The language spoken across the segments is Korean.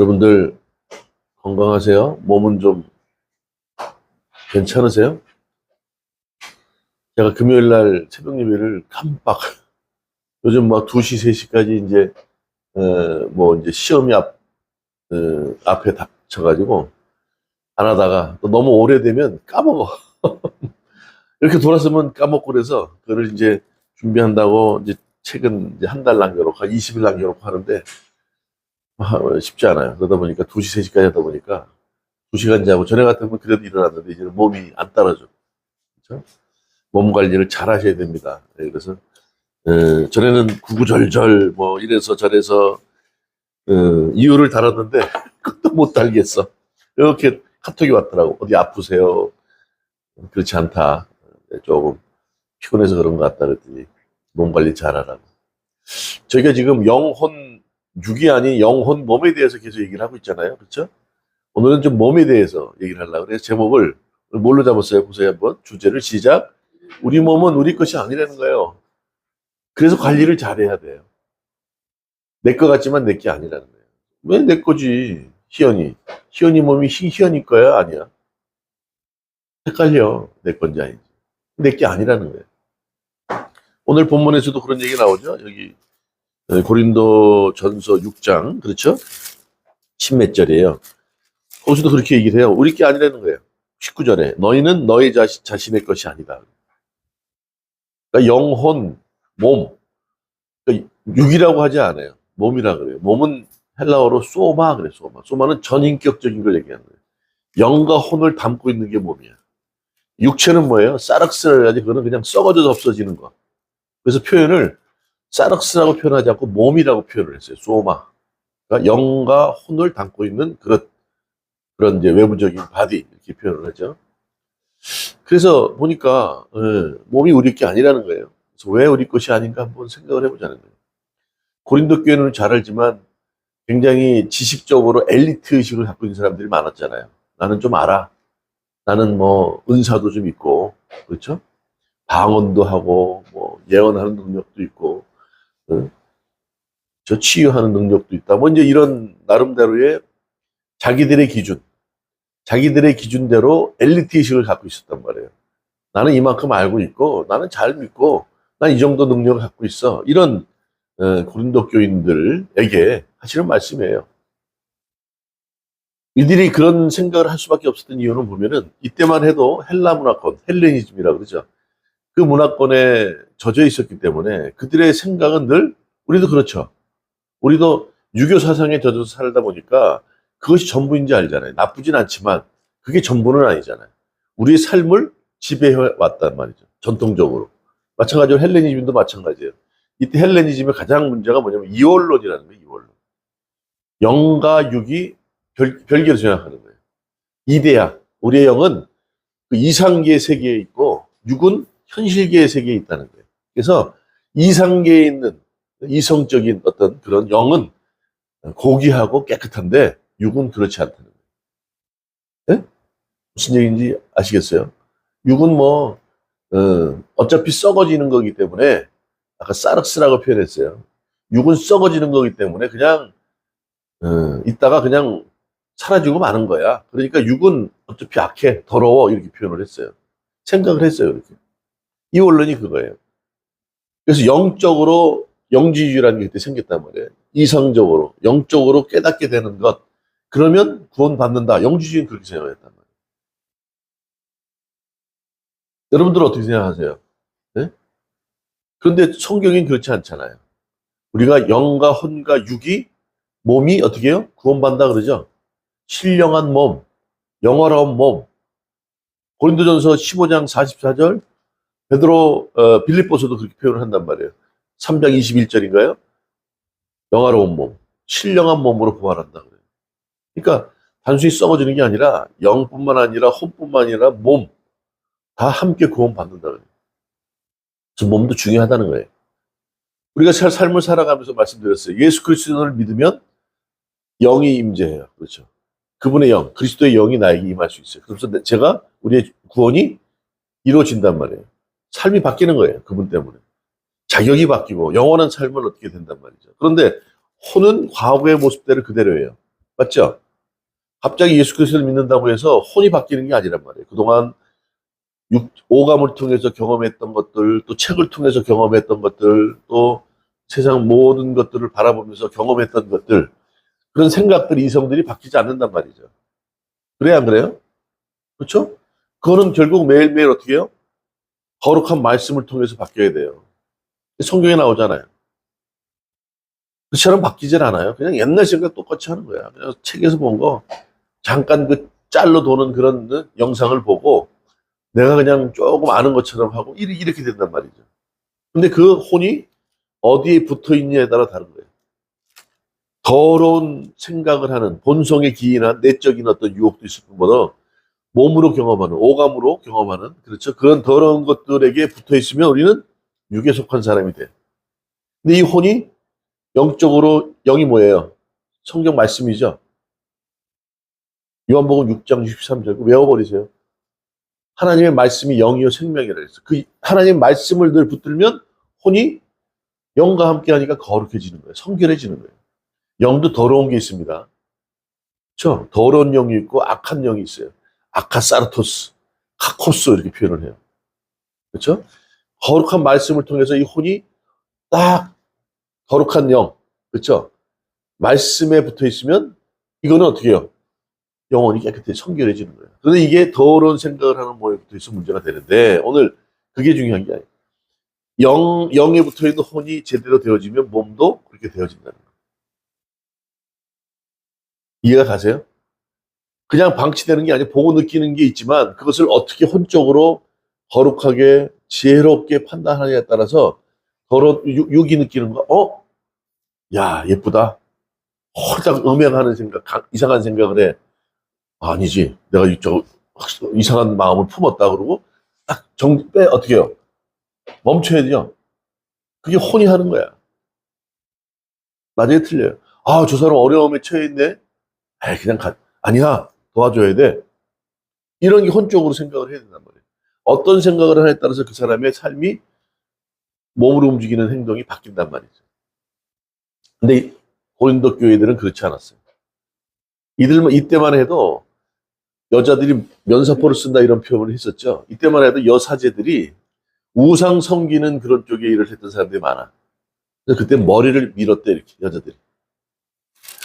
여러분들 건강하세요? 몸은 좀 괜찮으세요? 제가 금요일 날 새벽 예배를 깜빡 요즘 막 2시, 3시까지 이제 시험이 앞에 닥쳐가지고 안 하다가 또 너무 오래되면 까먹어. 이렇게 돌아서면 까먹고 그래서 그걸 이제 준비한다고 이제 최근 이제 한 달 남겨놓고 20일 남겨놓고 하는데 쉽지 않아요. 그러다 보니까 2시, 3시까지 하다 보니까 2시간 자고 전에 같으면 그래도 일어났는데 이제는 몸이 안 따라줘. 그렇죠? 몸 관리를 잘 하셔야 됩니다. 네, 그래서 전에는 구구절절 뭐 이래서 저래서 이유를 달았는데 그것도 못 달겠어. 이렇게 카톡이 왔더라고. 어디 아프세요? 그렇지 않다. 네, 조금 피곤해서 그런 것 같다 그랬더니 몸 관리 잘하라고. 저희가 지금 영혼 육이 아닌 영혼 몸에 대해서 계속 얘기를 하고 있잖아요. 그렇죠? 오늘은 좀 몸에 대해서 얘기를 하려고 그래서 제목을 뭘로 잡았어요? 보세요 한번. 주제를 시작. 우리 몸은 우리 것이 아니라는 거예요. 그래서 관리를 잘해야 돼요. 내 거 같지만 내 게 아니라는 거예요. 왜 내 거지? 희연이 몸이 희연이 거야? 아니야. 헷갈려. 내 건지 아닌지. 내 게 아니라는 거예요. 오늘 본문에서도 그런 얘기 나오죠. 여기 고린도 전서 6장 그렇죠? 10몇 절이에요. 거기서도 그렇게 얘기를 해요. 우리 게 아니라는 거예요. 19절에 너희는 너희 자신의 것이 아니다. 그러니까 영혼, 몸, 그러니까 육이라고 하지 않아요. 몸이라 그래요. 몸은 헬라어로 소마 그래. 소마는 전인격적인 걸 얘기하는 거예요. 영과 혼을 담고 있는 게 몸이야. 육체는 뭐예요? 사락스라야지. 그거는 그냥 썩어져서 없어지는 거. 그래서 표현을 사락스라고 표현하지 않고 몸이라고 표현을 했어요. 소마. 그러니까 영과 혼을 담고 있는 그런 이제 외부적인 바디 이렇게 표현을 하죠. 그래서 보니까 몸이 우리 게 아니라는 거예요. 그래서 왜 우리 것이 아닌가 한번 생각을 해보자는 거예요. 고린도 교회는 잘 알지만 굉장히 지식적으로 엘리트 의식을 갖고 있는 사람들이 많았잖아요. 나는 좀 알아. 나는 뭐 은사도 좀 있고 그렇죠? 방언도 하고 뭐 예언하는 능력도 있고 저 치유하는 능력도 있다. 뭐 이제 이런 나름대로의 자기들의 기준대로 엘리트 의식을 갖고 있었단 말이에요. 나는 이만큼 알고 있고 나는 잘 믿고 난 이 정도 능력을 갖고 있어. 이런 고린도 교인들에게 하시는 말씀이에요. 이들이 그런 생각을 할 수밖에 없었던 이유는 보면은 이때만 해도 헬라 문화권, 헬레니즘이라고 그러죠. 그 문화권에 젖어 있었기 때문에 그들의 생각은 늘 우리도 그렇죠. 우리도 유교 사상에 젖어서 살다 보니까 그것이 전부인지 알잖아요. 나쁘진 않지만 그게 전부는 아니잖아요. 우리의 삶을 지배해 왔단 말이죠. 전통적으로. 마찬가지로 헬레니즘도 마찬가지예요. 이때 헬레니즘의 가장 문제가 뭐냐면 이원론이라는 거예요. 이원론. 영과 육이 별개로 생각하는 거예요. 이데아. 우리의 영은 그 이상계의 세계에 있고 육은 현실계의 세계에 있다는 거예요. 그래서 이상계에 있는 이성적인 어떤 그런 영은 고귀하고 깨끗한데 육은 그렇지 않다는 거예요. 네? 무슨 얘기인지 아시겠어요? 육은 어차피 썩어지는 거기 때문에 아까 사르스라고 표현했어요. 육은 썩어지는 거기 때문에 그냥 있다가 그냥 사라지고 마는 거야. 그러니까 육은 어차피 악해, 더러워 이렇게 표현을 했어요. 생각을 했어요. 이렇게. 이 원론이 그거예요. 그래서 영적으로 영지주의라는 게 그때 생겼단 말이에요. 이성적으로, 영적으로 깨닫게 되는 것. 그러면 구원받는다. 영지주의는 그렇게 생각했단 말이에요. 여러분들은 어떻게 생각하세요? 네? 그런데 성경은 그렇지 않잖아요. 우리가 영과 혼과 육이 몸이 어떻게 해요? 구원받는다 그러죠? 신령한 몸, 영화로운 몸. 고린도전서 15장 44절 베드로 빌립보서도 그렇게 표현을 한단 말이에요. 3장 21절인가요? 영화로운 몸, 신령한 몸으로 부활한다 그래요. 그러니까 단순히 썩어지는 게 아니라 영뿐만 아니라 혼뿐만 아니라 몸 다 함께 구원받는다 그래요. 그래서 몸도 중요하다는 거예요. 우리가 삶을 살아가면서 말씀드렸어요. 예수 그리스도를 믿으면 영이 임재해요. 그렇죠. 그분의 영, 그리스도의 영이 나에게 임할 수 있어요. 그래서 제가 우리의 구원이 이루어진단 말이에요. 삶이 바뀌는 거예요. 그분 때문에. 자격이 바뀌고 영원한 삶을 얻게 된단 말이죠. 그런데 혼은 과거의 모습대로 그대로예요. 맞죠? 갑자기 예수 그리스도를 믿는다고 해서 혼이 바뀌는 게 아니란 말이에요. 그동안 오감을 통해서 경험했던 것들, 또 책을 통해서 경험했던 것들, 또 세상 모든 것들을 바라보면서 경험했던 것들, 그런 생각들이, 이성들이 바뀌지 않는단 말이죠. 그래야 안 그래요? 그렇죠? 그거는 결국 매일매일 어떻게 해요? 거룩한 말씀을 통해서 바뀌어야 돼요. 성경에 나오잖아요. 그처럼 바뀌질 않아요. 그냥 옛날 생각 똑같이 하는 거야. 그냥 책에서 본 거, 잠깐 그 짤로 도는 그런 영상을 보고, 내가 그냥 조금 아는 것처럼 하고, 이렇게 된단 말이죠. 근데 그 혼이 어디에 붙어 있냐에 따라 다른 거예요. 더러운 생각을 하는 본성에 기인한 내적인 어떤 유혹도 있을 뿐보다 몸으로 경험하는, 오감으로 경험하는, 그렇죠. 그런 더러운 것들에게 붙어 있으면 우리는 육에 속한 사람이 돼. 근데 이 혼이 영적으로, 영이 뭐예요? 성경 말씀이죠. 요한복음 6장 63절 외워버리세요. 하나님의 말씀이 영이요 생명이라 했어. 그 하나님의 말씀을 늘 붙들면 혼이 영과 함께 하니까 거룩해지는 거예요. 성결해지는 거예요. 영도 더러운 게 있습니다. 그렇죠? 더러운 영이 있고 악한 영이 있어요. 아카사르토스, 카코스 이렇게 표현을 해요. 그렇죠? 거룩한 말씀을 통해서 이 혼이 딱 거룩한 영, 그렇죠? 말씀에 붙어 있으면 이거는 어떻게 해요? 영혼이 깨끗해 성결해지는 거예요. 그런데 이게 더러운 생각을 하는 몸에 붙어 있으면 문제가 되는데 오늘 그게 중요한 게 아니에요. 영에 붙어 있는 혼이 제대로 되어지면 몸도 그렇게 되어진다는 거예요. 이해가 가세요? 그냥 방치되는 게 아니라 보고 느끼는 게 있지만 그것을 어떻게 혼적으로 거룩하게 지혜롭게 판단하느냐에 따라서 육이 느끼는 거, 야, 예쁘다. 홀딱 음행하는 생각, 이상한 생각을 해. 아니지. 내가 이상한 마음을 품었다. 그러고 딱 어떻게 해요? 멈춰야 돼요. 그게 혼이 하는 거야. 나중에 틀려요. 아, 저 사람 어려움에 처해 있네. 에이, 그냥 아니야. 도와줘야 돼. 이런 게 혼적으로 생각을 해야 된단 말이에요. 어떤 생각을 하냐에 따라서 그 사람의 삶이 몸으로 움직이는 행동이 바뀐단 말이죠. 근데 고린도 교회들은 그렇지 않았어요. 이때만 해도 여자들이 면사포를 쓴다 이런 표현을 했었죠. 이때만 해도 여사제들이 우상 섬기는 그런 쪽에 일을 했던 사람들이 많아. 그래서 그때 머리를 밀었대, 이렇게, 여자들이.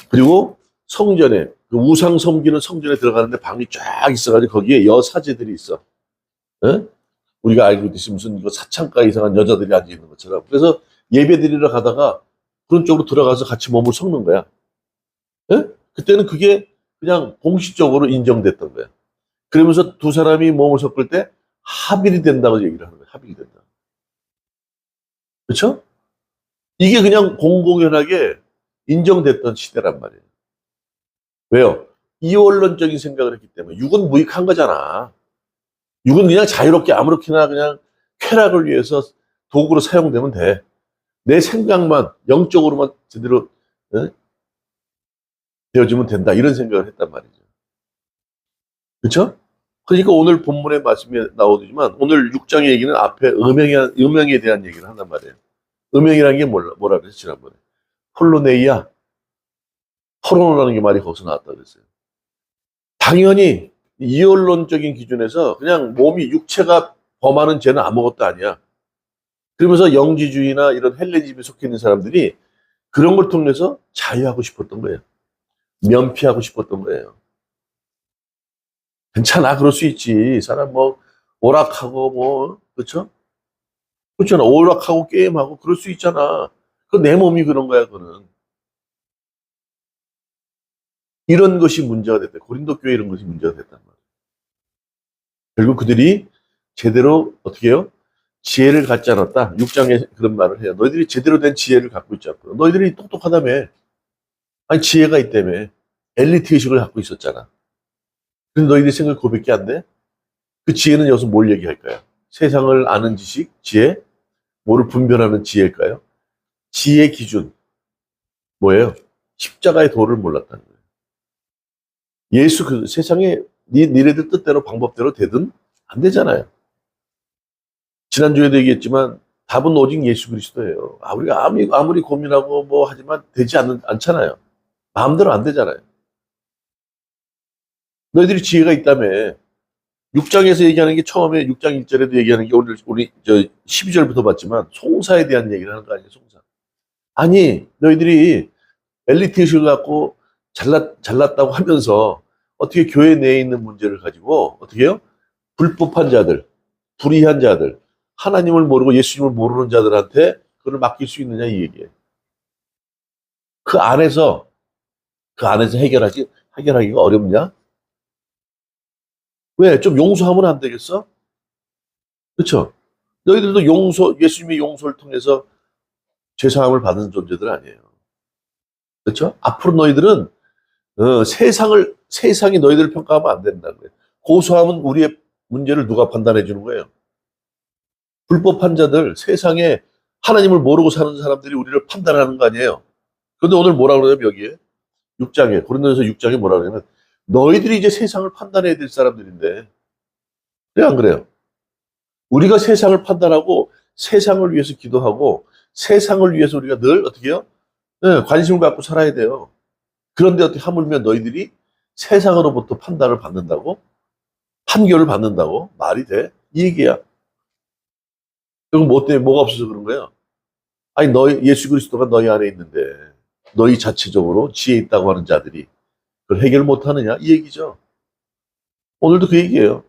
그리고 성전에, 그 우상 섬기는 성전에 들어가는데 방이 쫙 있어가지고 거기에 여사제들이 있어. 에? 우리가 알고 있듯이 무슨 이거 사창가 이상한 여자들이 앉아있는 것처럼. 그래서 예배 드리러 가다가 그런 쪽으로 들어가서 같이 몸을 섞는 거야. 에? 그때는 그게 그냥 공식적으로 인정됐던 거야. 그러면서 두 사람이 몸을 섞을 때 합일이 된다고 얘기를 하는 거야. 합일이 된다. 그렇죠? 이게 그냥 공공연하게 인정됐던 시대란 말이에요. 왜요? 이원론적인 생각을 했기 때문에. 육은 무익한 거잖아. 육은 그냥 자유롭게 아무렇게나 그냥 쾌락을 위해서 도구로 사용되면 돼. 내 생각만 영적으로만 제대로 되어지면 된다. 이런 생각을 했단 말이죠. 그렇죠? 그러니까 오늘 본문의 말씀이 나오지만 오늘 6장의 얘기는 앞에 음행에 대한 얘기를 한단 말이에요. 음행이라는 게 뭐라 그랬어요, 지난번에? 폴로네이아, 토론이라는 게 말이 거기서 나왔다 그랬어요. 당연히 이원론적인 기준에서 그냥 몸이 육체가 범하는 죄는 아무것도 아니야. 그러면서 영지주의나 이런 헬레니즘에 속해 있는 사람들이 그런 걸 통해서 자유하고 싶었던 거예요. 면피하고 싶었던 거예요. 괜찮아, 그럴 수 있지. 사람 뭐 오락하고 뭐 그렇죠? 그렇잖아. 오락하고 게임하고 그럴 수 있잖아. 그 내 몸이 그런 거야, 그거는. 이런 것이 문제가 됐다. 고린도 교회 이런 것이 문제가 됐단 말이야. 결국 그들이 제대로 어떻게 해요? 지혜를 갖지 않았다. 6장에 그런 말을 해요. 너희들이 제대로 된 지혜를 갖고 있지 않고. 너희들이 똑똑하다며. 아니, 지혜가 있다며. 엘리트 의식을 갖고 있었잖아. 근데 너희들이 생각 고백이 안 돼? 그 지혜는 여기서 뭘 얘기할까요? 세상을 아는 지식, 지혜, 뭐를 분별하는 지혜일까요? 지혜 기준, 뭐예요? 십자가의 도를 몰랐다는 거예요. 예수 그 세상에 니네들 뜻대로 방법대로 되든 안 되잖아요. 지난주에도 얘기했지만 답은 오직 예수 그리스도예요. 우리가 아무리 고민하고 뭐 하지만 되지 않잖아요. 마음대로 안 되잖아요. 너희들이 지혜가 있다며. 6장에서 얘기하는 게 처음에 6장 1절에도 얘기하는 게 오늘 우리 12절부터 봤지만 송사에 대한 얘기를 하는 거 아니에요, 송사. 아니, 너희들이 엘리트의식을 갖고 잘났다고 하면서 어떻게 교회 내에 있는 문제를 가지고 어떻게 해요? 불법한 자들, 불의한 자들, 하나님을 모르고 예수님을 모르는 자들한테 그걸 맡길 수 있느냐 이 얘기예요. 그 안에서 해결하기가 어렵냐? 왜? 좀 용서하면 안 되겠어? 그렇죠? 너희들도 예수님의 용서를 통해서 죄사함을 받은 존재들 아니에요. 그렇죠? 앞으로 너희들은 세상이 너희들을 평가하면 안 된다는 거예요. 고소하면 우리의 문제를 누가 판단해 주는 거예요? 불법한 자들, 세상에 하나님을 모르고 사는 사람들이 우리를 판단하는 거 아니에요? 그런데 오늘 뭐라 그러냐면 여기에 6장에 고린도전서 6장에 뭐라 그러냐면 너희들이 이제 세상을 판단해야 될 사람들인데 그래 안 그래요? 우리가 세상을 판단하고 세상을 위해서 기도하고 세상을 위해서 우리가 늘 어떻게 해요? 네, 관심을 갖고 살아야 돼요. 그런데 어떻게 하물며 너희들이 세상으로부터 판단을 받는다고? 판결을 받는다고? 말이 돼? 이 얘기야. 그럼 뭐 때문에 뭐가 없어서 그런 거야? 아니 예수 그리스도가 너희 안에 있는데 너희 자체적으로 지혜 있다고 하는 자들이 그걸 해결 못하느냐? 이 얘기죠. 오늘도 그 얘기예요.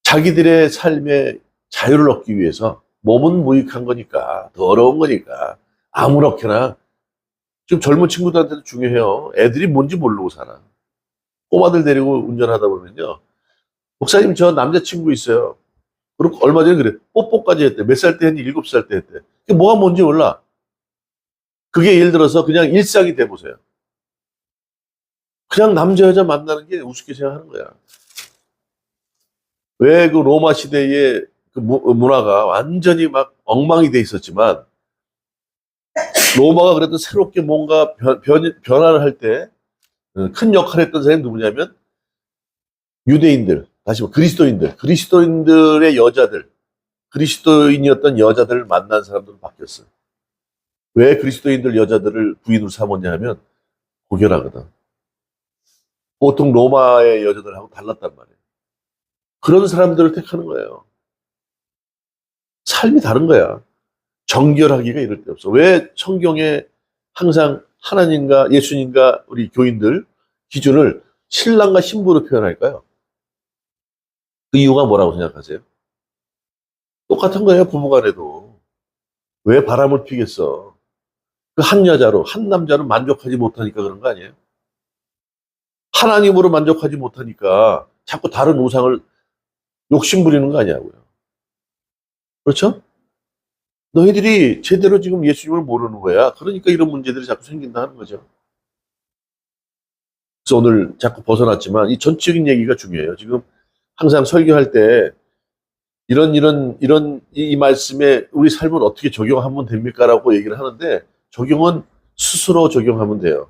자기들의 삶의 자유를 얻기 위해서 몸은 무익한 거니까 더러운 거니까 아무렇게나 지금 젊은 친구들한테도 중요해요. 애들이 뭔지 모르고 살아. 꼬마들 데리고 운전하다 보면요. 목사님 저 남자친구 있어요. 그리고 얼마 전에 그래. 뽀뽀까지 했대. 몇 살 때 했니? 7살 때 했대. 그게 뭐가 뭔지 몰라. 그게 예를 들어서 그냥 일상이 돼보세요. 그냥 남자 여자 만나는 게 우습게 생각하는 거야. 왜 그 로마 시대의 그 문화가 완전히 막 엉망이 돼 있었지만 로마가 그래도 새롭게 뭔가 변화를 할 때 큰 역할을 했던 사람이 누구냐면 유대인들, 다시 말해 그리스도인들의 여자들, 그리스도인이었던 여자들을 만난 사람들로 바뀌었어요. 왜 그리스도인들 여자들을 부인으로 삼았냐 하면 고결하거든. 보통 로마의 여자들하고 달랐단 말이에요. 그런 사람들을 택하는 거예요. 삶이 다른 거야. 정결하기가 이럴 데 없어. 왜 성경에 항상 하나님과 예수님과 우리 교인들 기준을 신랑과 신부로 표현할까요? 그 이유가 뭐라고 생각하세요? 똑같은 거예요, 부부간에도. 왜 바람을 피겠어? 그 한 여자로, 한 남자로 만족하지 못하니까 그런 거 아니에요? 하나님으로 만족하지 못하니까 자꾸 다른 우상을 욕심부리는 거 아니냐고요. 그렇죠? 너희들이 제대로 지금 예수님을 모르는 거야. 그러니까 이런 문제들이 자꾸 생긴다는 거죠. 그래서 오늘 자꾸 벗어났지만 이 전체적인 얘기가 중요해요. 지금 항상 설교할 때 이 말씀에 우리 삶을 어떻게 적용하면 됩니까라고 얘기를 하는데 적용은 스스로 적용하면 돼요.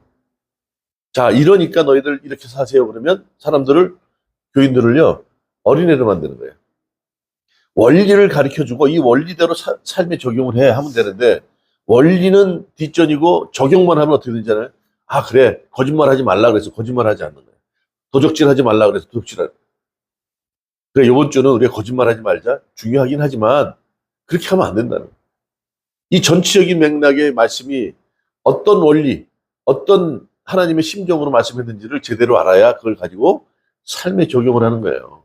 자, 이러니까 너희들 이렇게 사세요. 그러면 교인들을요, 어린애로 만드는 거예요. 원리를 가르쳐주고 이 원리대로 삶에 적용을 해 하면 되는데 원리는 뒷전이고 적용만 하면 어떻게 되잖아요. 아 그래 거짓말하지 말라 그래서 거짓말하지 않는 거예요. 도적질하지 말라 그래서 도적질하는. 그래 이번 주는 우리가 거짓말하지 말자 중요하긴 하지만 그렇게 하면 안 된다는 거예요. 이 전체적인 맥락의 말씀이 어떤 원리, 어떤 하나님의 심정으로 말씀했는지를 제대로 알아야 그걸 가지고 삶에 적용을 하는 거예요.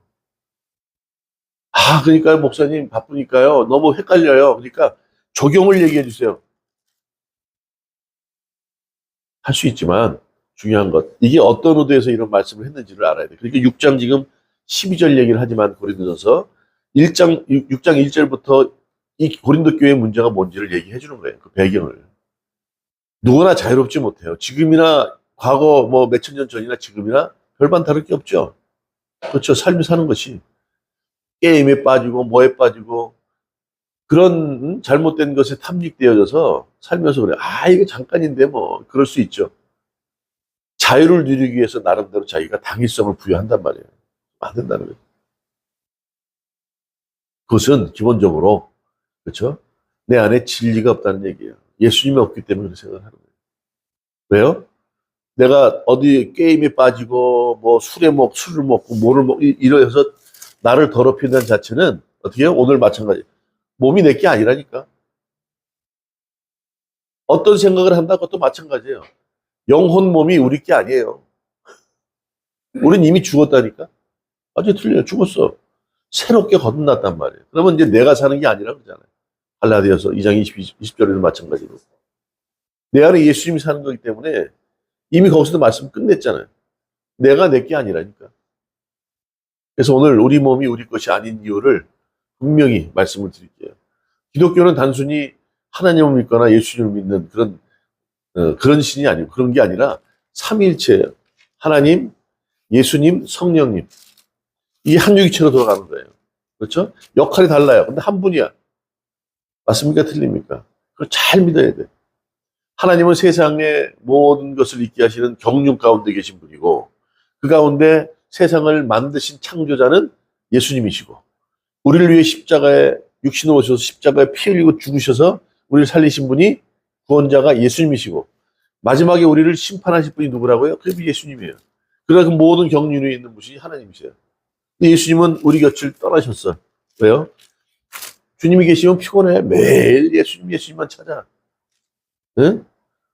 아, 그러니까요, 목사님, 바쁘니까요. 너무 헷갈려요. 그러니까 적용을 얘기해 주세요. 할 수 있지만 중요한 것. 이게 어떤 의도에서 이런 말씀을 했는지를 알아야 돼요. 그러니까 6장 지금 12절 얘기를 하지만 고린도전서 6장 1절부터 이 고린도 교회의 문제가 뭔지를 얘기해 주는 거예요. 그 배경을. 누구나 자유롭지 못해요. 지금이나 과거 뭐 몇천 년 전이나 지금이나 별반 다를 게 없죠. 그렇죠. 삶을 사는 것이. 게임에 빠지고 뭐에 빠지고 그런 잘못된 것에 탐닉되어져서 살면서 그래. 아 이게 잠깐인데 뭐 그럴 수 있죠. 자유를 누리기 위해서 나름대로 자기가 당위성을 부여한단 말이에요. 안 된다는 거예요. 그것은 기본적으로 그렇죠. 내 안에 진리가 없다는 얘기예요. 예수님이 없기 때문에 그렇게 생각을 하는 거예요. 왜요? 내가 어디 게임에 빠지고 뭐 술을 먹고 뭐를 먹고 이러해서 나를 더럽힌다는 자체는 어떻게 해요? 오늘 마찬가지. 몸이 내 게 아니라니까. 어떤 생각을 한다고 또 마찬가지예요. 영혼 몸이 우리 게 아니에요. 우린 이미 죽었다니까. 아주 틀려요. 죽었어. 새롭게 거듭났단 말이에요. 그러면 이제 내가 사는 게 아니라 그러잖아요. 갈라디아서 2장 20절에도 마찬가지로. 내 안에 예수님이 사는 거기 때문에 이미 거기서도 말씀 끝냈잖아요. 내가 내 게 아니라니까. 그래서 오늘 우리 몸이 우리 것이 아닌 이유를 분명히 말씀을 드릴게요. 기독교는 단순히 하나님을 믿거나 예수님을 믿는 그런 신이 아니고 그런 게 아니라 삼위일체예요. 하나님, 예수님, 성령님. 이 한육이체로 돌아가는 거예요. 그렇죠? 역할이 달라요. 근데 한 분이야. 맞습니까? 틀립니까? 그걸 잘 믿어야 돼. 하나님은 세상의 모든 것을 있게 하시는 경륜 가운데 계신 분이고 그 가운데 세상을 만드신 창조자는 예수님이시고 우리를 위해 십자가에 육신을 오셔서 십자가에 피 흘리고 죽으셔서 우리를 살리신 분이 구원자가 예수님이시고 마지막에 우리를 심판하실 분이 누구라고요? 그게 예수님이에요. 그러나 그 모든 경륜에 있는 분이 하나님이세요. 예수님은 우리 곁을 떠나셨어. 왜요? 주님이 계시면 피곤해. 매일 예수님만 찾아. 응?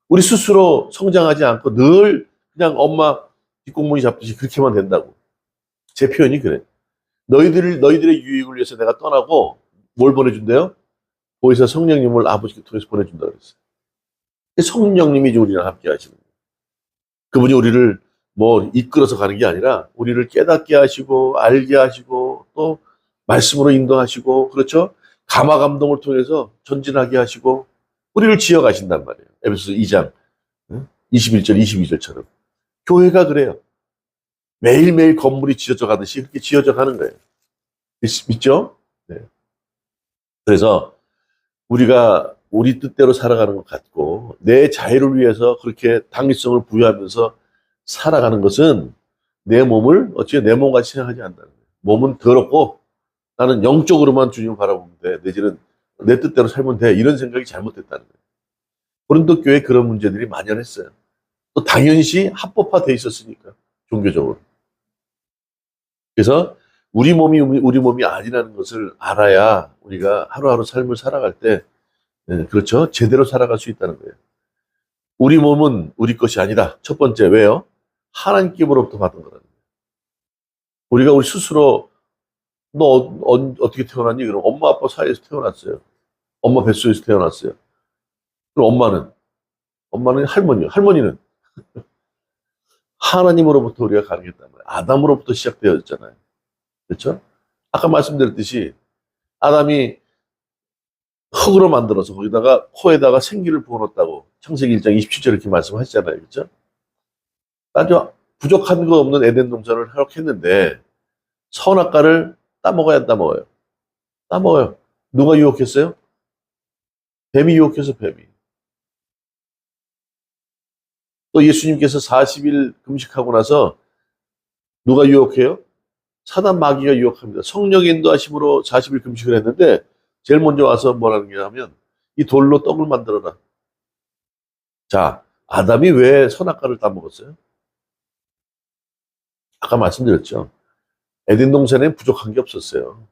우리 스스로 성장하지 않고 늘 그냥 엄마 뒷공무니 잡듯이 그렇게만 된다고. 제 표현이 그래. 너희들의 유익을 위해서 내가 떠나고 뭘 보내준대요? 보혜사 성령님을 아버지께 통해서 보내준다 그랬어요. 성령님이 이제 우리랑 함께 하시는 거예요. 그분이 우리를 뭐 이끌어서 가는 게 아니라 우리를 깨닫게 하시고 알게 하시고 또 말씀으로 인도하시고 그렇죠? 감화 감동을 통해서 전진하게 하시고 우리를 지어 가신단 말이에요. 에베소서 2장 21절 22절처럼 교회가 그래요. 매일매일 건물이 지어져 가듯이 그렇게 지어져 가는 거예요. 믿죠? 네. 그래서 우리가 우리 뜻대로 살아가는 것 같고 내 자유를 위해서 그렇게 당위성을 부여하면서 살아가는 것은 내 몸을 어찌 내 몸같이 생각하지 않는다는 거예요. 몸은 더럽고 나는 영적으로만 주님을 바라보면 돼. 내지는 내 뜻대로 살면 돼. 이런 생각이 잘못됐다는 거예요. 고린도 교회에 그런 문제들이 만연했어요. 또 당연시 합법화돼 있었으니까 종교적으로. 그래서 우리 몸이 아니라는 것을 알아야 우리가 하루하루 삶을 살아갈 때 그렇죠. 제대로 살아갈 수 있다는 거예요. 우리 몸은 우리 것이 아니다. 첫 번째 왜요? 하나님께로부터 받은 거라는 거예요. 우리가 우리 스스로 너 어떻게 태어났니? 그럼 엄마 아빠 사이에서 태어났어요. 엄마 뱃속에서 태어났어요. 그럼 엄마는 할머니요. 할머니는 하나님으로부터 우리가 가르쳤단 말이에요. 아담으로부터 시작되었잖아요. 그렇죠? 아까 말씀드렸듯이 아담이 흙으로 만들어서 거기다가 코에다가 생기를 부어놓았다고 창세기 1장 27절 이렇게 말씀하시잖아요. 그렇죠? 아주 부족한 거 없는 에덴 동산을 허락했는데 선악과를 따먹어야 안 따먹어요? 따먹어요. 누가 유혹했어요? 뱀이 유혹해서 뱀이. 또 예수님께서 40일 금식하고 나서 누가 유혹해요? 사단 마귀가 유혹합니다. 성령의 인도하심으로 40일 금식을 했는데 제일 먼저 와서 뭐라는 게 하면 이 돌로 떡을 만들어라. 자, 아담이 왜 선악과를 따먹었어요? 아까 말씀드렸죠. 에덴 동산에 부족한 게 없었어요.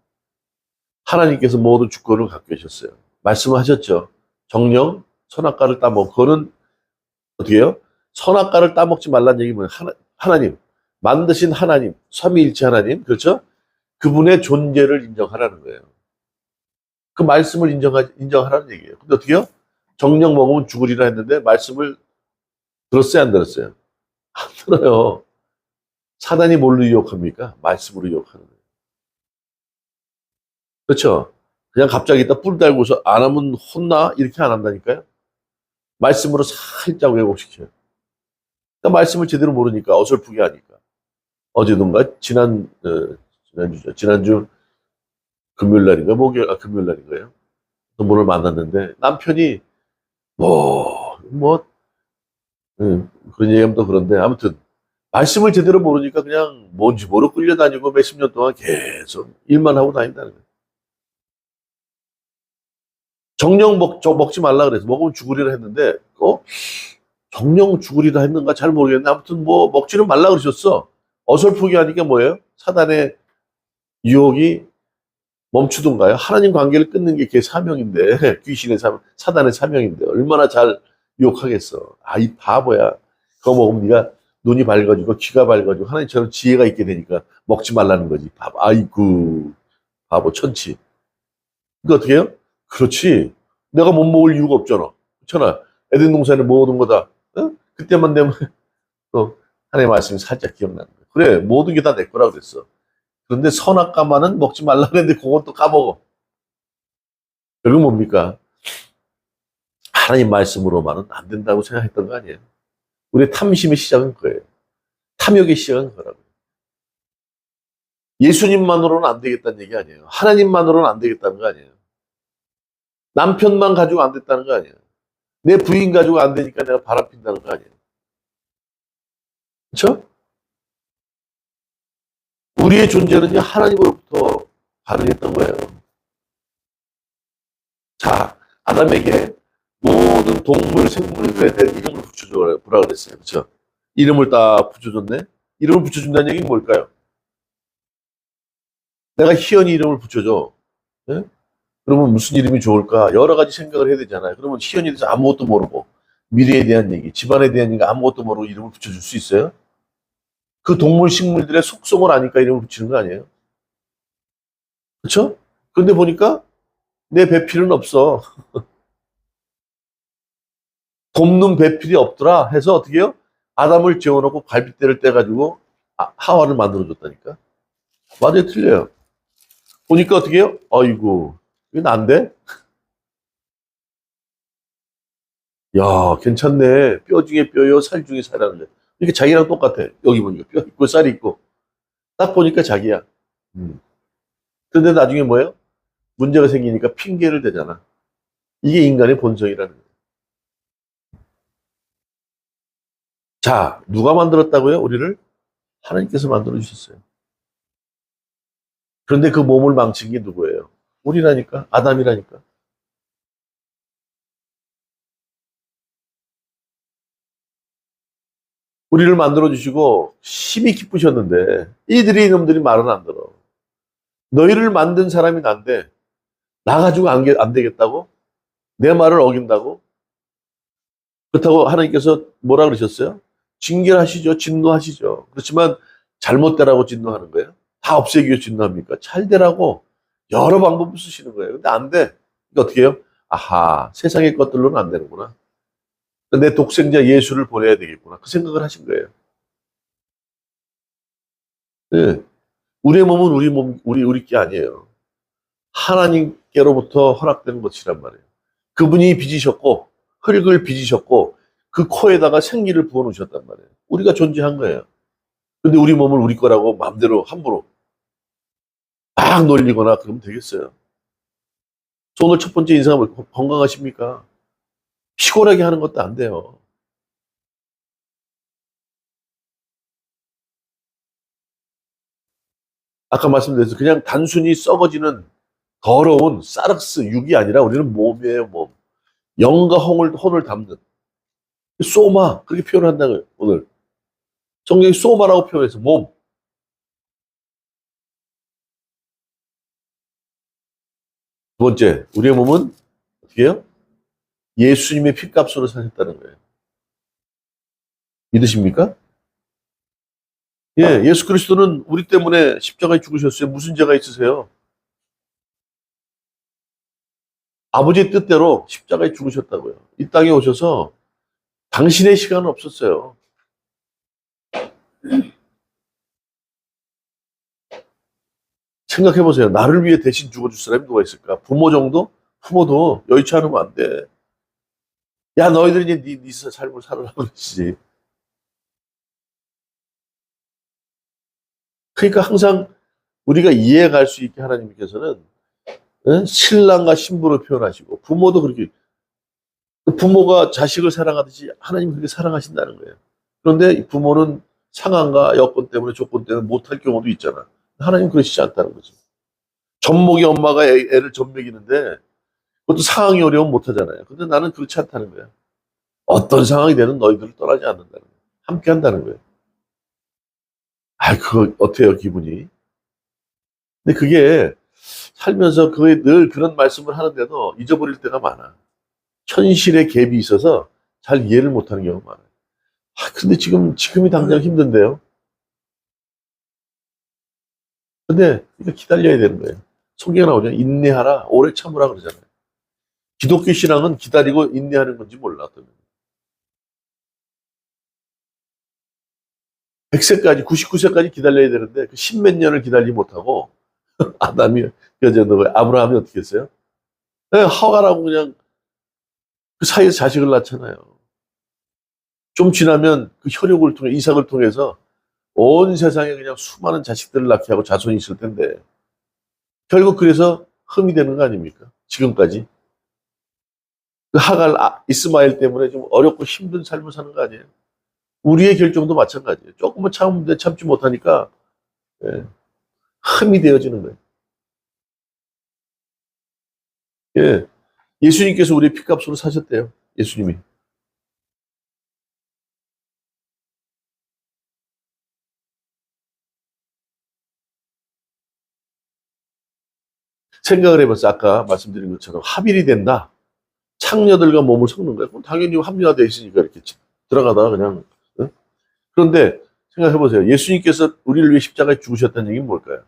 하나님께서 모든 주권을 갖고 계셨어요. 말씀하셨죠. 정령 선악과를 따먹고 그거는 어떻게 해요? 선악과를 따먹지 말라는 얘기는 하나님 만드신 하나님 삼위일체 하나님 그렇죠? 그분의 존재를 인정하라는 거예요. 그 말씀을 인정하라는 얘기예요. 근데 어떻게 해요? 정령 먹으면 죽으리라 했는데 말씀을 들었어요 안 들었어요? 안 들어요. 사단이 뭘로 유혹합니까? 말씀으로 유혹하는 거예요. 그렇죠? 그냥 갑자기 있다 뿔 달고서 안 하면 혼나? 이렇게 안 한다니까요? 말씀으로 살짝 왜곡시켜요. 그러니까 말씀을 제대로 모르니까 어설프게 하니까. 어제던가 지난주죠. 지난주 금요일 날인가 금요일 날인가요? 또 분을 만났는데 남편이 뭐 그런 얘기하면 또 그런데 아무튼 말씀을 제대로 모르니까 그냥 뭔지 모르고 끌려다니고 몇십 년 동안 계속 일만 하고 다닌다는 거예요. 정령 먹지 말라 그래서 먹으면 죽으리라 했는데 정령 죽으리라 했는가 잘 모르겠는데 아무튼 뭐 먹지는 말라 그러셨어. 어설프게 하니까 뭐예요? 사단의 유혹이 멈추던가요? 하나님 관계를 끊는 게 걔 사명인데 귀신의 사명, 사단의 사명인데 얼마나 잘 유혹하겠어. 아, 이 바보야. 그거 먹으면 네가 눈이 밝아지고 귀가 밝아지고 하나님처럼 지혜가 있게 되니까 먹지 말라는 거지. 바보. 아이고 바보 천치. 그러니까 어떻게 해요? 그렇지. 내가 못 먹을 이유가 없잖아. 그렇잖아. 에덴 동산에 모든 거다. 어? 그때만 되면 또 하나님의 말씀이 살짝 기억나는 거야. 그래, 모든 게 다 내 거라 그랬어. 그런데 선악과만은 먹지 말라 그랬는데 그건 또 까먹어. 결국 뭡니까? 하나님 말씀으로만은 안 된다고 생각했던 거 아니에요. 우리의 탐심의 시작은 그거예요. 탐욕의 시작은 그거라고요. 예수님만으로는 안 되겠다는 얘기 아니에요. 하나님만으로는 안 되겠다는 거 아니에요. 남편만 가지고 안 됐다는 거 아니에요. 내 부인 가지고 안 되니까 내가 바람핀다는 거 아니에요. 그렇죠? 우리의 존재는요, 하나님으로부터 가능했던 거예요. 자, 아담에게 모든 동물, 생물에 대한 이름을 붙여주라 그랬어요. 그렇죠? 이름을 다 붙여줬네? 이름을 붙여준다는 얘기는 뭘까요? 내가 희연이 이름을 붙여줘. 네? 그러면 무슨 이름이 좋을까? 여러 가지 생각을 해야 되잖아요. 그러면 희연이 대해서 아무것도 모르고, 미래에 대한 얘기, 집안에 대한 얘기 아무것도 모르고 이름을 붙여줄 수 있어요? 그 동물, 식물들의 속성을 아니까 이름을 붙이는 거 아니에요? 그렇죠? 그런데 보니까 내 배필은 없어. 돕는 배필이 없더라 해서 어떻게 해요? 아담을 재워놓고 갈빗대를 떼가지고 하와를 만들어줬다니까. 맞아요, 틀려요. 보니까 어떻게 해요? 아이고, 이건 안 돼? 야, 괜찮네. 뼈 중에 뼈요, 살 중에 살이라는데. 이게 자기랑 똑같아. 여기 보니까 뼈 있고 쌀이 있고. 딱 보니까 자기야. 음. 근데 나중에 뭐예요? 문제가 생기니까 핑계를 대잖아. 이게 인간의 본성이라는 거예요. 자, 누가 만들었다고요? 우리를? 하나님께서 만들어 주셨어요. 그런데 그 몸을 망친 게 누구예요? 우리라니까. 아담이라니까. 우리를 만들어 주시고 심히 기쁘셨는데 이들이 이놈들이 말은 안 들어. 너희를 만든 사람이 난데 나 가지고 안 되겠다고? 내 말을 어긴다고? 그렇다고 하나님께서 뭐라 그러셨어요? 징계하시죠. 진노하시죠. 그렇지만 잘못되라고 진노하는 거예요? 다 없애기 위해 진노합니까? 잘 되라고 여러 방법을 쓰시는 거예요. 근데 안 돼. 그러니까 어떻게 해요? 아하, 세상의 것들로는 안 되는구나. 내 독생자 예수를 보내야 되겠구나. 그 생각을 하신 거예요. 네. 우리의 몸은 우리 게 아니에요. 하나님께로부터 허락된 것이란 말이에요. 그분이 빚으셨고, 흙을 빚으셨고, 그 코에다가 생기를 부어놓으셨단 말이에요. 우리가 존재한 거예요. 근데 우리 몸을 우리 거라고 마음대로 함부로 막 놀리거나 그러면 되겠어요. 오늘 첫 번째 인상은 건강하십니까? 피곤하게 하는 것도 안 돼요. 아까 말씀드렸죠. 그냥 단순히 썩어지는 더러운 사르스 육이 아니라 우리는 몸이에요, 몸. 영과 혼을 담는. 소마, 그렇게 표현한다고요, 오늘. 성경이 소마라고 표현해서 몸. 두 번째, 우리의 몸은 어떻게 해요? 예수님의 피값으로 사셨다는 거예요. 믿으십니까? 예, 예수 그리스도는 우리 때문에 십자가에 죽으셨어요. 무슨 죄가 있으세요? 아버지의 뜻대로 십자가에 죽으셨다고요. 이 땅에 오셔서 당신의 시간은 없었어요. 생각해 보세요. 나를 위해 대신 죽어줄 사람이 누가 있을까? 부모 정도? 부모도 여의치 않으면 안 돼. 야, 너희들이 이제 네 삶을 살으라고 그러지. 그러니까 항상 우리가 이해할 수 있게 하나님께서는 신랑과 신부로 표현하시고 부모도 그렇게 부모가 자식을 사랑하듯이 하나님이 그렇게 사랑하신다는 거예요. 그런데 이 부모는 상황과 여건 때문에 조건 때문에 못할 경우도 있잖아. 하나님 그러시지 않다는 거죠. 젖먹이 엄마가 애를 젖먹이는데 그것도 상황이 어려우면 못하잖아요. 근데 나는 그렇지 않다는 거야. 어떤 상황이 되는 너희들을 떠나지 않는다는 거예요. 함께 한다는 거예요. 아, 그거 어때요, 기분이? 근데 그게 살면서 그게 늘 그런 말씀을 하는데도 잊어버릴 때가 많아. 현실의 갭이 있어서 잘 이해를 못하는 경우가 많아요. 아, 근데 지금이 당장 힘든데요. 근데 이거 기다려야 되는 거예요. 성경에 나오죠. 인내하라, 오래 참으라 그러잖아요. 기독교 신앙은 기다리고 인내하는 건지 몰랐거든요. 100세까지, 99세까지 기다려야 되는데 그 십몇 년을 기다리지 못하고 아담이, 아브라함이 어떻게 했어요? 네, 하가라고 그냥 그 사이에서 자식을 낳잖아요. 좀 지나면 그 혈육을 통해, 이삭을 통해서 온 세상에 그냥 수많은 자식들을 낳게 하고 자손이 있을 텐데 결국 그래서 흠이 되는 거 아닙니까? 지금까지. 그 하갈, 이스마엘 때문에 좀 어렵고 힘든 삶을 사는 거 아니에요? 우리의 결정도 마찬가지예요. 조금만 참는데 참지 못하니까 예, 흠이 되어지는 거예요. 예, 예수님께서 우리의 피값으로 사셨대요. 예수님이. 생각을 해봤어요. 아까 말씀드린 것처럼 합일이 된다. 창녀들과 몸을 섞는 거예요. 그럼 당연히 합리화 되어 있으니까 이렇게 들어가다가 그냥. 응? 그런데 생각해보세요. 예수님께서 우리를 위해 십자가에 죽으셨다는 얘기는 뭘까요?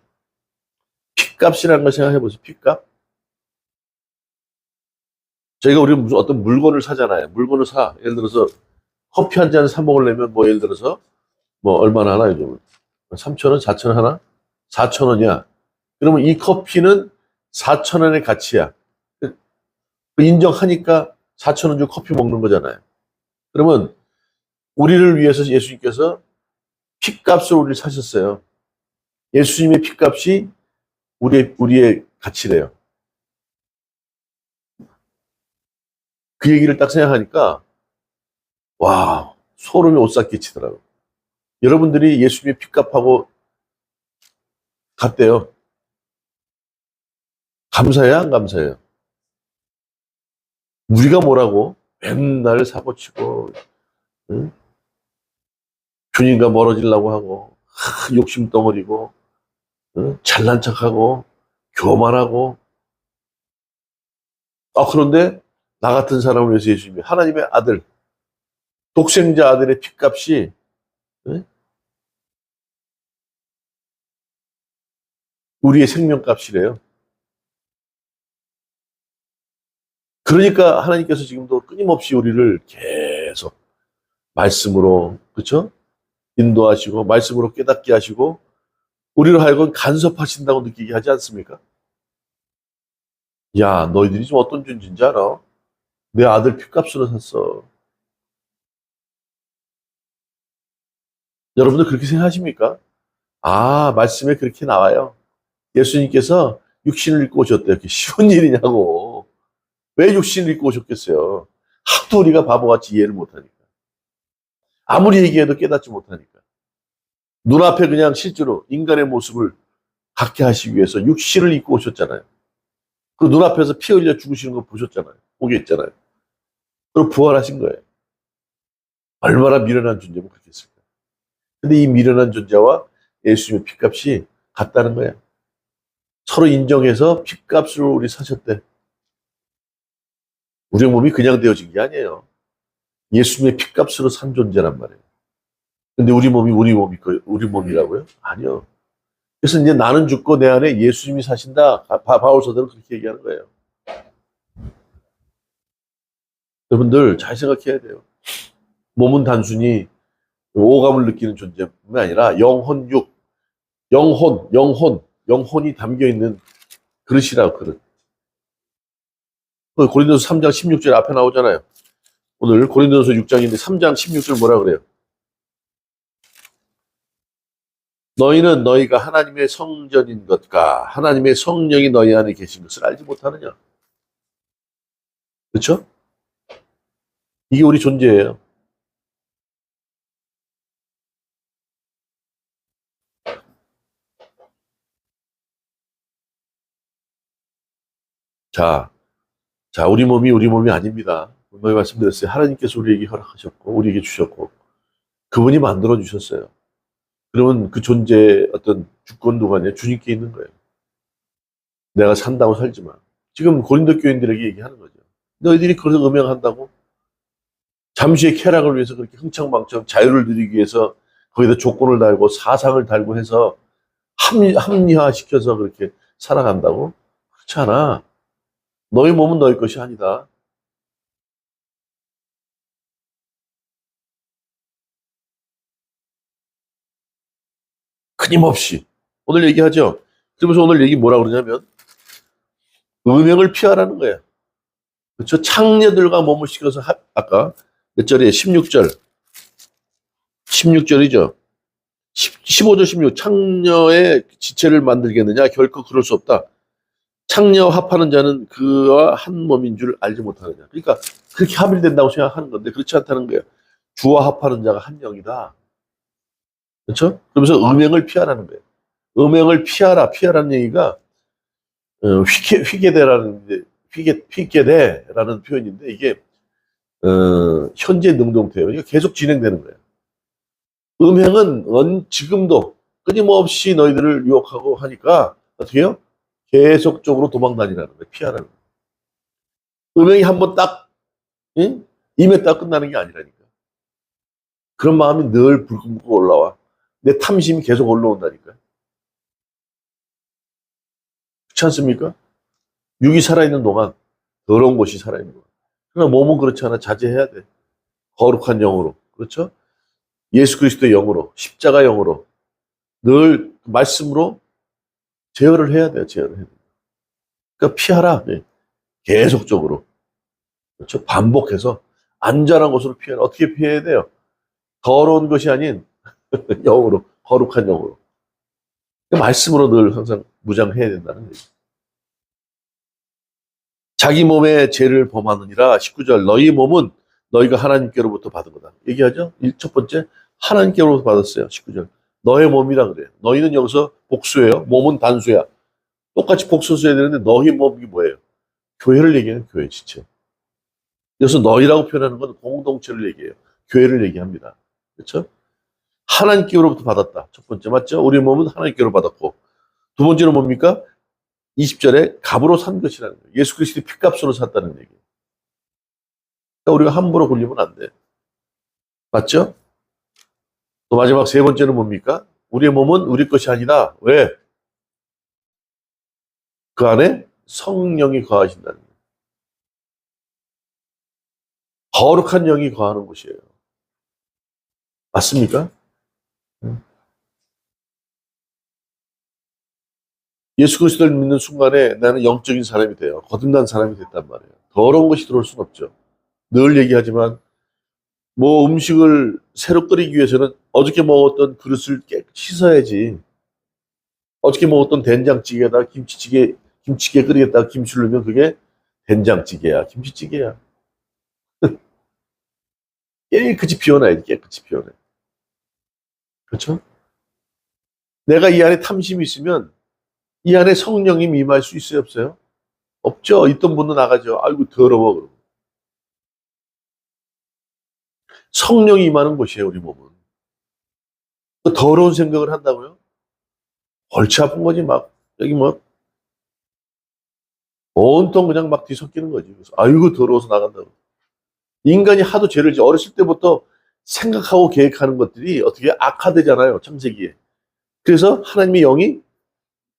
핏값이라는 걸 생각해보세요. 핏값. 저희가 우리 무슨 어떤 물건을 사잖아요. 물건을 사. 예를 들어서 커피 한 잔 사 먹으려면 뭐 예를 들어서 뭐 얼마나 하나 요즘 3천 원, 4천 원 하나? 4천 원이야. 그러면 이 커피는 4천 원의 가치야. 인정하니까 4천 원 주고 커피 먹는 거잖아요. 그러면 우리를 위해서 예수님께서 핏값으로 우리를 사셨어요. 예수님의 핏값이 우리의 가치래요. 그 얘기를 딱 생각하니까 와, 소름이 오싹 끼치더라고요. 여러분들이 예수님의 핏값하고 같대요. 감사해요, 안 감사해요? 우리가 뭐라고 맨날 사고치고 응? 주님과 멀어지려고 하고 욕심 덩어리고 응? 잘난 척하고 교만하고 그런데 나 같은 사람을 위해서 예수님이 하나님의 아들 독생자 아들의 핏값이 응? 우리의 생명값이래요. 그러니까 하나님께서 지금도 끊임없이 우리를 계속 말씀으로 그렇죠? 인도하시고 말씀으로 깨닫게 하시고 우리로 하여금 간섭하신다고 느끼게 하지 않습니까? 야, 너희들이 지금 어떤 존재인지 알아? 내 아들 핏값으로 샀어. 여러분들 그렇게 생각하십니까? 말씀에 그렇게 나와요. 예수님께서 육신을 입고 오셨대요. 그게 쉬운 일이냐고. 왜 육신을 입고 오셨겠어요? 하도 우리가 바보같이 이해를 못하니까. 아무리 얘기해도 깨닫지 못하니까. 눈앞에 그냥 실제로 인간의 모습을 갖게 하시기 위해서 육신을 입고 오셨잖아요. 그 눈앞에서 피 흘려 죽으시는 거 보셨잖아요. 보게 했잖아요. 그리고 부활하신 거예요. 얼마나 미련한 존재면 그렇겠습니까? 근데 이 미련한 존재와 예수님의 핏값이 같다는 거예요. 서로 인정해서 핏값으로 우리 사셨대. 우리 몸이 그냥 되어진 게 아니에요. 예수님의 핏값으로 산 존재란 말이에요. 근데 우리 몸이라고요? 아니요. 그래서 이제 나는 죽고 내 안에 예수님이 사신다. 바울서들은 그렇게 얘기하는 거예요. 여러분들 잘 생각해야 돼요. 몸은 단순히 오감을 느끼는 존재뿐만 아니라 영혼이 담겨 있는 그릇이라고 그릇. 고린도서 3장 16절 앞에 나오잖아요. 오늘 고린도서 6장인데 3장 16절 뭐라 그래요? 너희는 너희가 하나님의 성전인 것과 하나님의 성령이 너희 안에 계신 것을 알지 못하느냐? 그렇죠? 이게 우리 존재예요. 자, 우리 몸이 아닙니다. 분명히 말씀드렸어요. 하나님께서 우리에게 허락하셨고, 우리에게 주셨고, 그분이 만들어 주셨어요. 그러면 그 존재의 어떤 주권도가 아니라 주님께 있는 거예요. 내가 산다고 살지만. 지금 고린도 교인들에게 얘기하는 거죠. 너희들이 그래서 음행한다고? 잠시의 쾌락을 위해서 그렇게 흥청망청 자유를 누리기 위해서 거기다 조건을 달고 사상을 달고 해서 합리화시켜서 그렇게 살아간다고? 그렇지 않아. 너희 몸은 너희 것이 아니다. 끊임없이. 오늘 얘기하죠. 그러면서 오늘 얘기 뭐라 그러냐면 음행을 피하라는 거야. 그렇죠? 창녀들과 몸을 씻어서 아까 몇 절이에요? 16절. 16절이죠. 15절 16. 창녀의 지체를 만들겠느냐? 결코 그럴 수 없다. 창녀와 합하는 자는 그와 한 몸인 줄 알지 못하느냐. 그러니까 그렇게 합일된다고 생각하는 건데 그렇지 않다는 거예요. 주와 합하는 자가 한 영이다. 그렇죠? 그러면서 음행을 피하라는 거예요. 음행을 피하라. 피하라는 얘기가 휘게대라는 휘게대라는 표현인데 이게 현재 능동태예요. 이게 계속 진행되는 거예요. 음행은 지금도 끊임없이 너희들을 유혹하고 하니까 어떻게 해요? 계속적으로 도망 다니라는 거예요. 피하라는 거예요. 음행이 한번 딱 응? 임했다 끝나는 게 아니라니까. 그런 마음이 늘 불끈불끈 올라와. 내 탐심이 계속 올라온다니까. 그렇지 않습니까? 육이 살아있는 동안 더러운 것이 살아있는 동안. 그러나 몸은 그렇지 않아. 자제해야 돼. 거룩한 영으로. 그렇죠? 예수 그리스도의 영으로, 십자가 영으로 늘 말씀으로 제어를 해야 돼요. 제어를 해야 돼요. 그러니까 피하라. 네. 계속적으로. 그렇죠? 반복해서 안전한 곳으로 피하라. 어떻게 피해야 돼요? 더러운 것이 아닌 영으로, 거룩한 영으로. 그러니까 말씀으로 늘 항상 무장해야 된다는 거죠. 자기 몸의 죄를 범하느니라. 19절 너희 몸은 너희가 하나님께로부터 받은 거다. 얘기하죠? 첫 번째 하나님께로부터 받았어요. 19절 너의 몸이라 그래요. 너희는 여기서 복수예요. 몸은 단수야. 똑같이 복수 써야 되는데 너희 몸이 뭐예요? 교회를 얘기하는 교회 지체. 여기서 너희라고 표현하는 건 공동체를 얘기해요. 교회를 얘기합니다. 그렇죠? 하나님께로부터 받았다. 첫 번째 맞죠? 우리 몸은 하나님께로 받았고 두 번째는 뭡니까? 20절에 값으로 산 것이라는 거예요. 예수 그리스도의 피값으로 샀다는 얘기예요. 그러니까 우리가 함부로 굴리면 안 돼. 맞죠? 또 마지막 세 번째는 뭡니까? 우리의 몸은 우리 것이 아니다. 왜? 그 안에 성령이 거하신다는 거예요. 거룩한 영이 거하는 곳이에요. 맞습니까? 예수 그리스도를 믿는 순간에 나는 영적인 사람이 돼요. 거듭난 사람이 됐단 말이에요. 더러운 것이 들어올 수는 없죠. 늘 얘기하지만 뭐 음식을 새로 끓이기 위해서는 어저께 먹었던 그릇을 깨끗이 씻어야지. 어저께 먹었던 된장찌개에다 김치찌개 끓이겠다가 김치를 넣으면 그게 된장찌개야, 김치찌개야. 깨끗이 비워놔야지, 깨끗이 비워놔. 그렇죠? 내가 이 안에 탐심이 있으면 이 안에 성령이 임할 수 있어요, 없어요? 없죠. 있던 분도 나가죠. 아이고 더러워. 그러고. 성령이 임하는 곳이에요, 우리 몸은. 더러운 생각을 한다고요? 골치 아픈 거지, 막. 여기 뭐, 온통 그냥 막 뒤섞이는 거지. 그래서, 아이고, 더러워서 나간다고. 인간이 하도 죄를 어렸을 때부터 생각하고 계획하는 것들이 어떻게 악화되잖아요, 창세기에. 그래서 하나님의 영이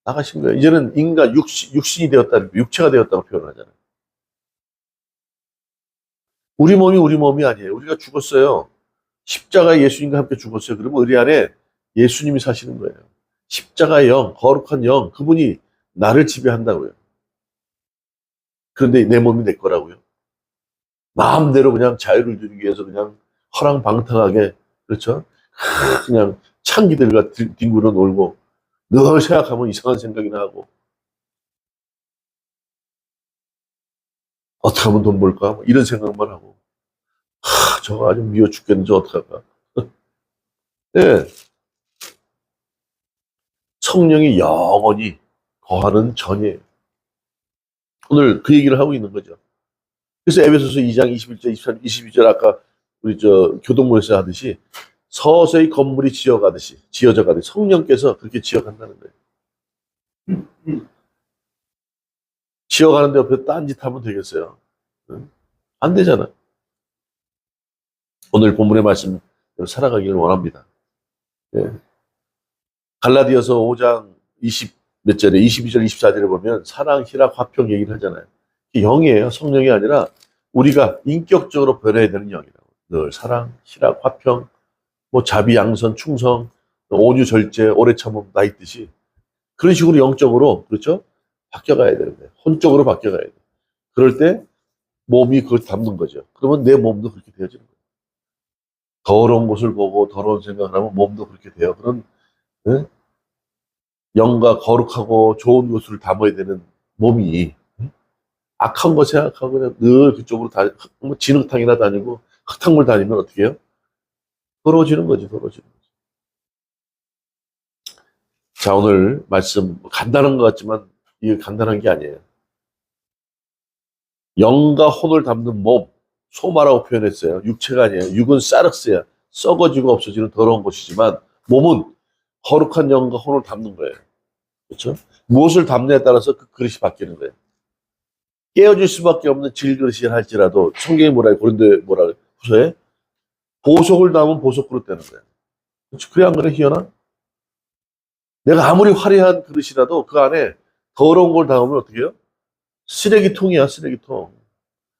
나가신 거예요. 이제는 인간, 육신이 되었다, 육체가 되었다고 표현하잖아요. 우리 몸이 우리 몸이 아니에요. 우리가 죽었어요. 십자가에 예수님과 함께 죽었어요. 그러면 우리 안에 예수님이 사시는 거예요. 십자가의 영, 거룩한 영, 그분이 나를 지배한다고요. 그런데 내 몸이 내 거라고요. 마음대로 그냥 자유를 누리기 위해서 그냥 허랑방탕하게, 그렇죠? 그냥 창기들과 뒹굴어 놀고, 늘 생각하면 이상한 생각이나 하고, 어떻게 하면 돈 벌까? 뭐 이런 생각만 하고, 저거 아주 미워 죽겠는지 어떡할까? 네, 성령이 영원히 거하는 전이에요. 오늘 그 얘기를 하고 있는 거죠. 그래서 에베소서 2장 21절, 23, 22절 아까 우리 교동문에서 하듯이 서서히 건물이 지어져 가듯이 성령께서 그렇게 지어간다는 거예요. 지어가는데 옆에 딴짓하면 되겠어요? 안 되잖아. 오늘 본문의 말씀 살아가기를 원합니다. 예. 갈라디아서 5장 20 몇 절에 22절 24절에 보면 사랑, 희락, 화평 얘기를 하잖아요. 영이에요. 성령이 아니라 우리가 인격적으로 변해야 되는 영이라고. 늘 사랑, 희락, 화평, 뭐 자비, 양선, 충성, 온유, 절제, 오래 참음 다 있듯이 그런 식으로 영적으로 그렇죠? 바뀌어가야 되는데 혼적으로 바뀌어가야 돼. 그럴 때 몸이 그걸 담는 거죠. 그러면 내 몸도 그렇게 되어지는 거예요. 더러운 곳을 보고 더러운 생각을 하면 몸도 그렇게 돼요. 그런 예? 영과 거룩하고 좋은 것을 담아야 되는 몸이 악한 거 생각하고 그냥 늘 그쪽으로 뭐 진흙탕이나 다니고 흙탕물 다니면 어떻게 해요? 더러워지는 거지, 더러워지는 거지. 자, 오늘 말씀 간단한 것 같지만 이게 간단한 게 아니에요. 영과 혼을 담는 몸, 소마라고 표현했어요. 육체가 아니에요. 육은 사르스야. 썩어지고 없어지는 더러운 것이지만 몸은 거룩한 영과 혼을 담는 거예요. 그렇죠? 무엇을 담느냐에 따라서 그 그릇이 바뀌는 거예요. 깨어질 수밖에 없는 질그릇이 할지라도 성경이 고린도에 후서에 보석을 담은 보석 그릇 되는 거예요. 그렇죠? 그래 안 그래 희연아? 내가 아무리 화려한 그릇이라도 그 안에 더러운 걸 담으면 어떻게 해요? 쓰레기통이야, 쓰레기통.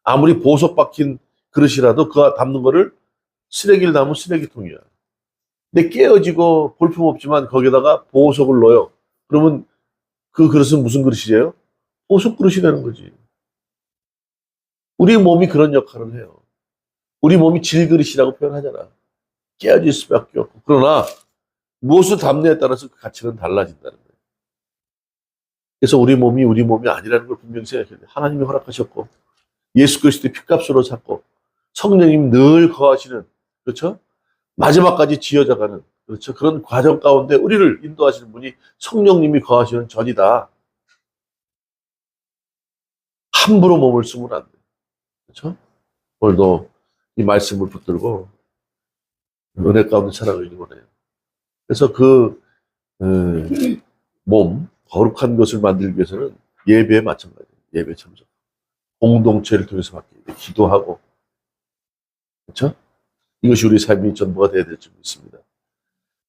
아무리 보석 박힌 그릇이라도 그 담는 거를 쓰레기를 담으면 쓰레기통이야. 근데 깨어지고 볼품없지만 거기다가 보석을 넣어요. 그러면 그 그릇은 무슨 그릇이에요? 보석 그릇이 되는 거지. 우리 몸이 그런 역할을 해요. 우리 몸이 질그릇이라고 표현하잖아. 깨어질 수밖에 없고. 그러나 무엇을 담느냐에 따라서 그 가치는 달라진다는 거예요. 그래서 우리 몸이 아니라는 걸 분명히 생각해야 돼요. 하나님이 허락하셨고 예수 그리스도의 피값으로 샀고 성령님 늘 거하시는 그렇죠? 마지막까지 지어져가는 그렇죠? 그런 과정 가운데 우리를 인도하시는 분이 성령님이 거하시는 전이다. 함부로 몸을 쓰면 안 돼. 그렇죠? 오늘도 이 말씀을 붙들고 은혜 가운데 살아가길 원해요. 그래서 몸, 거룩한 것을 만들기 위해서는 예배에 마찬가지예요. 예배 참석. 공동체를 통해서 받기 위해 기도하고 그렇죠? 이것이 우리 삶의 전부가 되어야 될 줄 믿습니다.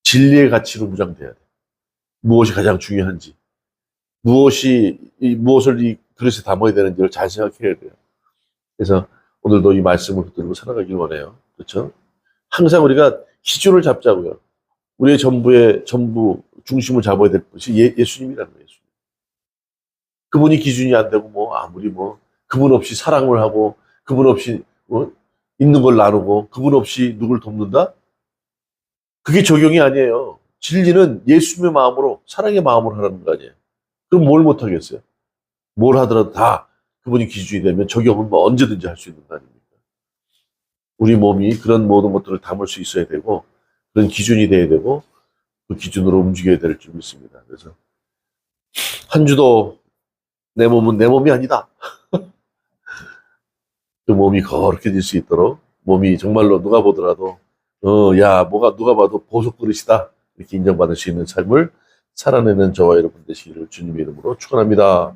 진리의 가치로 무장돼야 돼. 무엇이 가장 중요한지, 무엇을 이 그릇에 담아야 되는지를 잘 생각해야 돼요. 그래서 오늘도 이 말씀을 붙들고 살아가길 원해요. 그렇죠? 항상 우리가 기준을 잡자고요. 우리의 전부 중심을 잡아야 될 것이 예수님이라는 거예요. 예수님. 그분이 기준이 안 되고 아무리 그분 없이 사랑을 하고 그분 없이 있는 걸 나누고 그분 없이 누굴 돕는다? 그게 적용이 아니에요. 진리는 예수님의 마음으로 사랑의 마음으로 하라는 거 아니에요. 그럼 뭘 못하겠어요? 뭘 하더라도 다 그분이 기준이 되면 적용은 언제든지 할 수 있는 거 아닙니까? 우리 몸이 그런 모든 것들을 담을 수 있어야 되고 그런 기준이 돼야 되고 그 기준으로 움직여야 될 줄 믿습니다. 그래서 한 주도 내 몸은 내 몸이 아니다. 그 몸이 거룩해질 수 있도록 몸이 정말로 누가 보더라도 누가 봐도 보석 그릇이다 이렇게 인정받을 수 있는 삶을 살아내는 저와 여러분 되시기를 주님의 이름으로 축원합니다.